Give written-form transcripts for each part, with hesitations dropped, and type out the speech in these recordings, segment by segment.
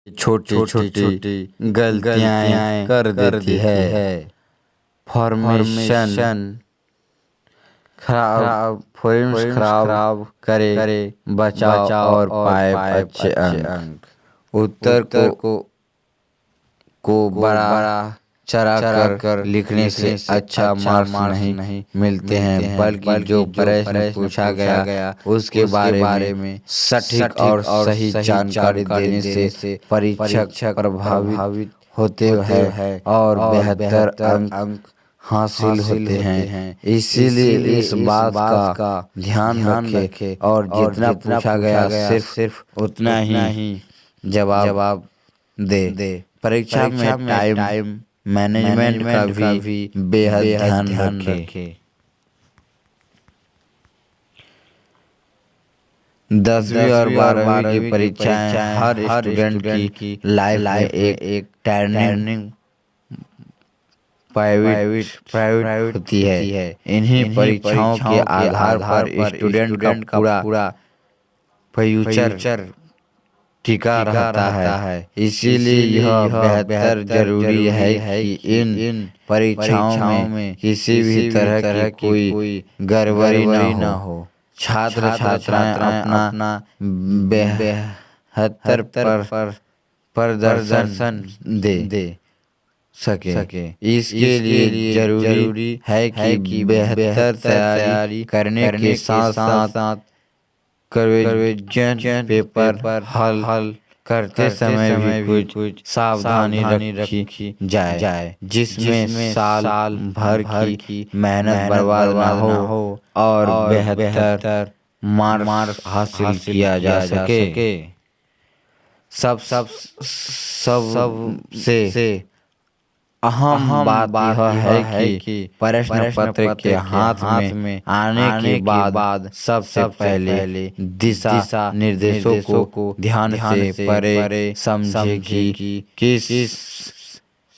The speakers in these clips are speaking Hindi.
छोटी छोटी गलतियाँ कर देती है। फॉर्मेशन खराब करे बचाव और पाए अच्छे अंक। उत्तर को बड़ा चढ़ा कर लिखने से अच्छा मार्क्स नहीं मिलते हैं, बल्कि जो प्रश्न पूछा गया उसके बारे में सटीक और सही जानकारी देने से परीक्षक प्रभावित होते हैं और बेहतर अंक हासिल होते हैं। इसीलिए इस बात का ध्यान रखें और जितना पूछा गया सिर्फ उतना ही जवाब दे। परीक्षा में टाइम मैनेजमेंट का भी बेहद ध्यान रखें। 10वीं और 12वीं की परीक्षाएं हर स्टूडेंट की लाइफ में एक टर्निंग प्राइवेट होती है। इन्हीं परीक्षाओं के आधार पर स्टूडेंट का पूरा फ्यूचर टिका रहता है। इसीलिए यह बेहतर जरूरी है कि इन परीक्षाओं में किसी भी तरह की कोई गड़बड़ी न हो। छात्र छात्राएं अपना बेहतर प्रदर्शन दे सके। इसके लिए जरूरी है कि बेहतर तैयारी करने के साथ क्वेश्चन पेपर हल करते समय भी कुछ सावधानी रखी जाए, जिसमें साल भर की मेहनत बर्बाद ना हो और बेहतर मार्क्स हासिल किया जा सके। सबसे अहम बात यह है कि प्रश्न पत्र के हाथ में आने के बाद सबसे पहले दिशा निर्देशों को ध्यान से पढ़े समझे कि किस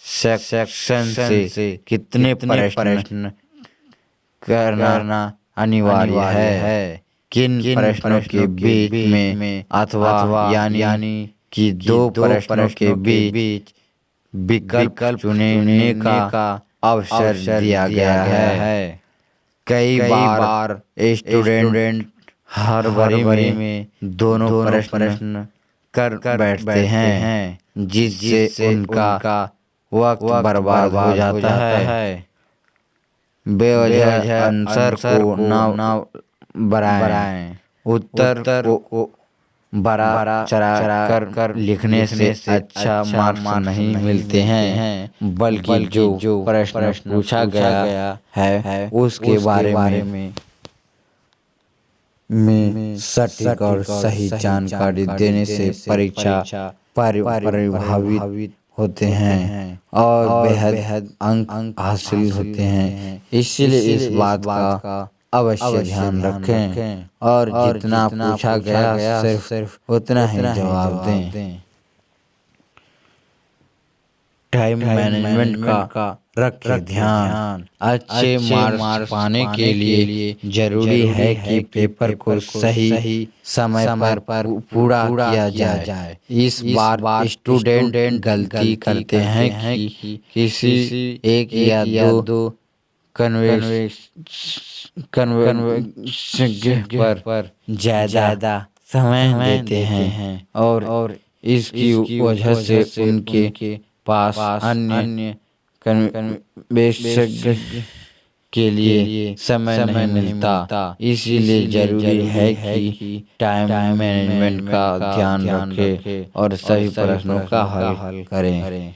सेक्शन से कितने प्रश्न करना अनिवार्य है, किन प्रश्नों के बीच में अथवा यानी कि दो प्रश्नों के बीच विकल्प चुनने का अवसर दिया गया है। कई बार स्टूडेंट हर बारी में दोनों प्रश्न कर बैठते हैं, जिससे उनका वक्त बर्बाद हो जाता है। बेवजह आंसर को न बढ़ाएं। उत्तर को बड़ा चढ़ा कर लिखने से अच्छा मार्क्स नहीं मिलते हैं, बल्कि जो प्रश्न पूछा गया है उसके बारे में सटीक और सही जानकारी देने से परीक्षा प्रभावित होते हैं और बेहद अंक हासिल होते हैं। इसीलिए इस बात का अवश्य ध्यान रखें और जितना पूछा गया सिर्फ उतना ही जवाब दें। टाइम मैनेजमेंट का रखें ध्यान। अच्छे मार्क्स पाने के लिए जरूरी है कि पेपर को सही समय पर पूरा किया जाए। इस बार स्टूडेंट गलती करते हैं कि किसी एक या दो पर ज्यादा समय देते हैं और इसकी वजह से उनके पास अन्य विशेषज्ञ के लिए समय नहीं मिलता। इसीलिए जरूरी है कि टाइम मैनेजमेंट का ध्यान रखें और सही प्रश्नों का हल करें।